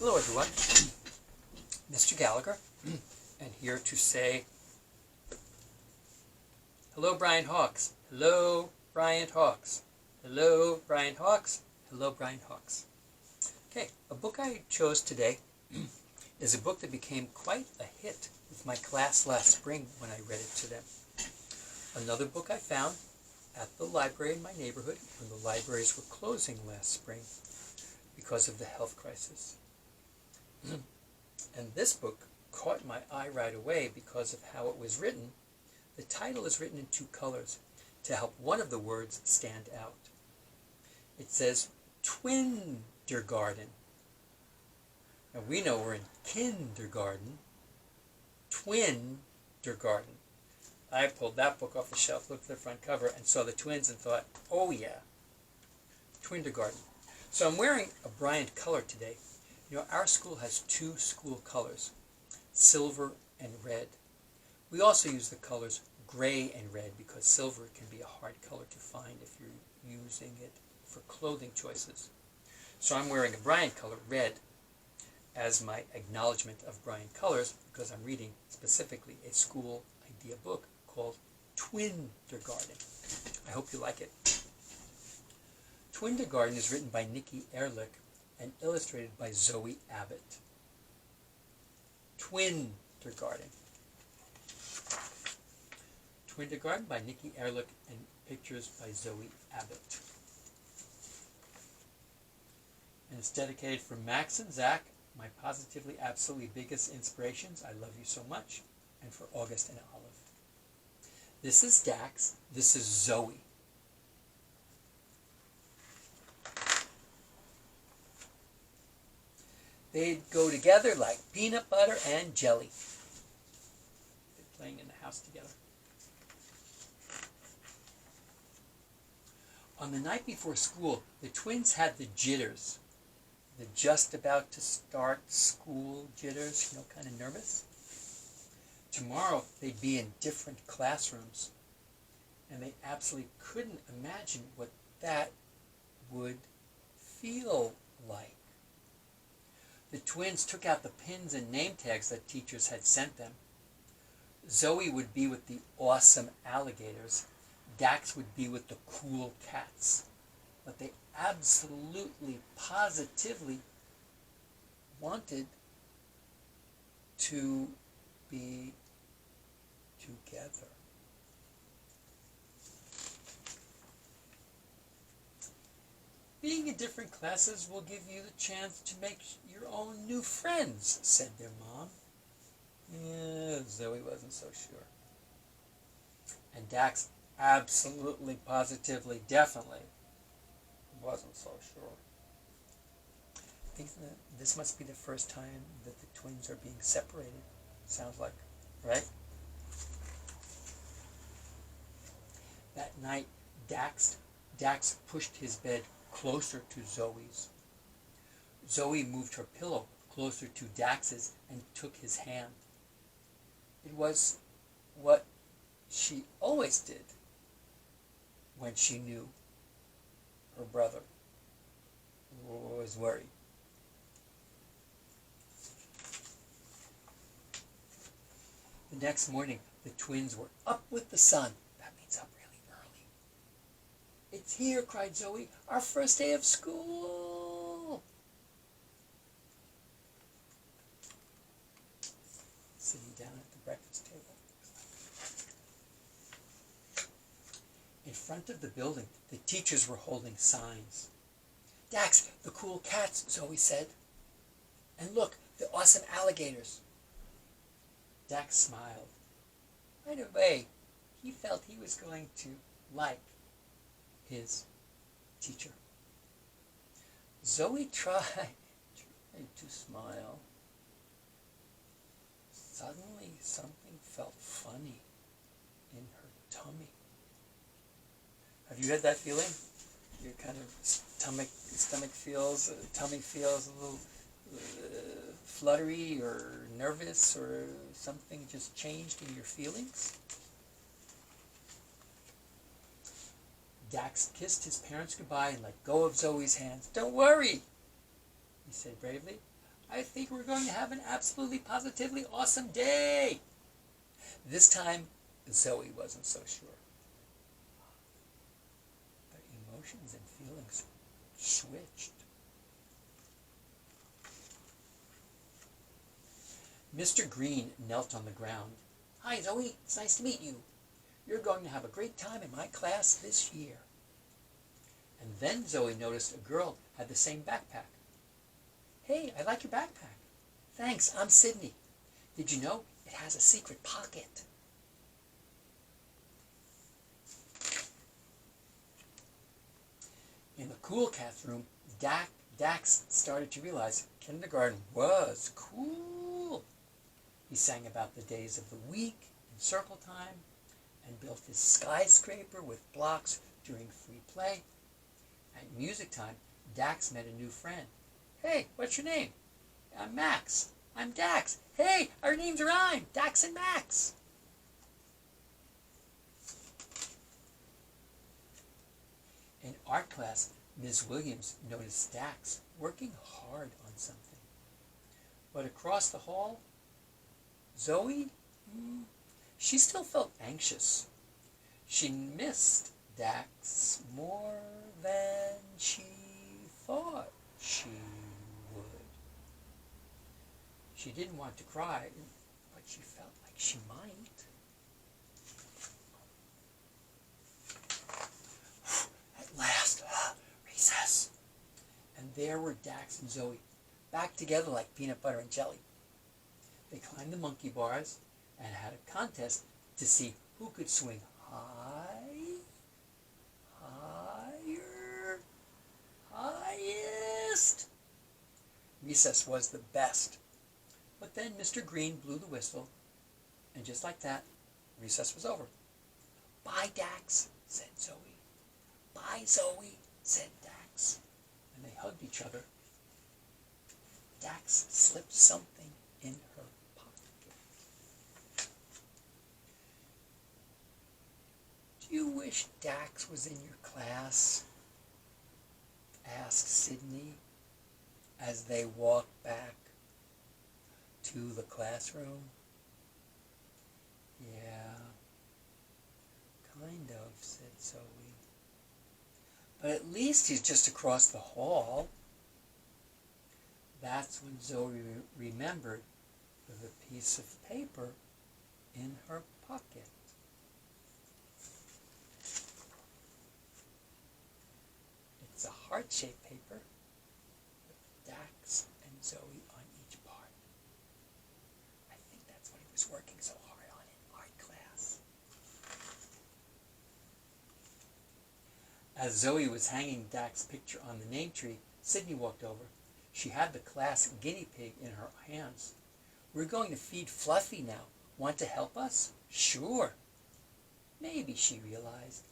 Hello everyone, Mr. Gallagher, and here to say hello Brian Hawks, hello Brian Hawks, hello Brian Hawks, hello Brian Hawks. Okay, a book I chose today is a book that became quite a hit with my class last spring when I read it to them. Another book I found at the library in my neighborhood when the libraries were closing last spring because of the health crisis. And this book caught my eye right away because of how it was written. The title is written in two colors to help one of the words stand out. It says Twindergarten. Now we know we're in kindergarten. Twindergarten. I pulled that book off the shelf, looked at the front cover, and saw the twins and thought, oh yeah, Twindergarten. So I'm wearing a Bryant color today. You know, our school has two school colors, silver and red. We also use the colors gray and red because silver can be a hard color to find if you're using it for clothing choices. So I'm wearing a Bryant color, red, as my acknowledgement of Bryant colors because I'm reading specifically a school idea book called Twindergarten. I hope you like it. Twindergarten is written by Nikki Ehrlich and illustrated by Zoe Abbott. Twindergarten. Twindergarten by Nikki Ehrlich and pictures by Zoe Abbott. And it's dedicated for Max and Zach, my positively absolutely biggest inspirations. I love you so much. And for August and Olive. This is Dax. This is Zoe. They'd go together like peanut butter and jelly. They're playing in the house together. On the night before school, the twins had the jitters. The just about to start school jitters, you know, kind of nervous. Tomorrow, they'd be in different classrooms. And they absolutely couldn't imagine what that would feel like. The twins took out the pins and name tags that teachers had sent them. Zoe would be with the awesome alligators. Dax would be with the cool cats. But they absolutely, positively wanted to be together. Being in different classes will give you the chance to make your own new friends, said their mom. Yeah, Zoe wasn't so sure. And Dax absolutely, positively, definitely wasn't so sure. I think that this must be the first time that the twins are being separated. Sounds like, right? That night, Dax pushed his bed closer to Zoe's. Zoe moved her pillow closer to Dax's and took his hand. It was what she always did when she knew her brother was worried. The next morning, the twins were up with the sun. That means up really early. It's here, cried Zoe. Our first day of school. Sitting down at the breakfast table. In front of the building, the teachers were holding signs. Dax, the cool cats, Zoe said. And look, the awesome alligators. Dax smiled. Right away, he felt he was going to like his teacher. Zoe tried to smile. Suddenly, something felt funny in her tummy. Have you had that feeling? Your kind of tummy feels a little fluttery or nervous, or something just changed in your feelings? Dax kissed his parents goodbye and let go of Zoe's hands. Don't worry, he said bravely. I think we're going to have an absolutely positively awesome day. This time, Zoe wasn't so sure. But emotions and feelings switched. Mr. Green knelt on the ground. Hi, Zoe. It's nice to meet you. You're going to have a great time in my class this year. And then Zoe noticed a girl had the same backpack. Hey, I like your backpack. Thanks, I'm Sydney. Did you know it has a secret pocket? In the Cool Cats room, Dax started to realize kindergarten was cool. He sang about the days of the week in circle time and built his skyscraper with blocks during free play. At music time, Dax met a new friend. Hey, what's your name? I'm Max. I'm Dax. Hey, our names rhyme. Dax and Max. In art class, Ms. Williams noticed Dax working hard on something. But across the hall, Zoe, she still felt anxious. She missed Dax more than she thought she would. She didn't want to cry, but she felt like she might. At last, recess. And there were Dax and Zoe, back together like peanut butter and jelly. They climbed the monkey bars and had a contest to see who could swing higher, highest. Recess was the best. But then Mr. Green blew the whistle, and just like that, recess was over. Bye, Dax, said Zoe. Bye, Zoe, said Dax. And they hugged each other. Dax slipped something in her pocket. Do you wish Dax was in your class? Asked Sydney as they walked back to the classroom. Yeah, kind of, said Zoe. But at least he's just across the hall. That's when Zoe remembered the piece of paper in her pocket. It's a heart-shaped paper with Dax and Zoe on each part. I think that's what he was working so hard on in art class. As Zoe was hanging Dax's picture on the name tree, Sydney walked over. She had the class guinea pig in her hands. We're going to feed Fluffy now. Want to help us? Sure. Maybe, she realized,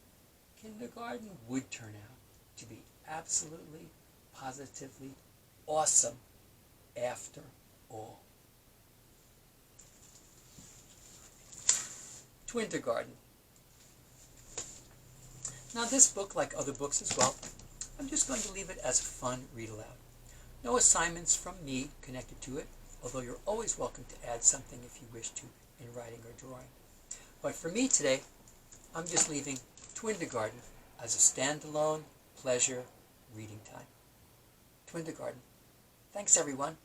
kindergarten would turn out to be absolutely, positively awesome after all. Twindergarten. Now this book, like other books as well, I'm just going to leave it as a fun read aloud. No assignments from me connected to it, although you're always welcome to add something if you wish to in writing or drawing. But for me today, I'm just leaving Twindergarten as a standalone pleasure reading time. Twindergarten. Thanks everyone.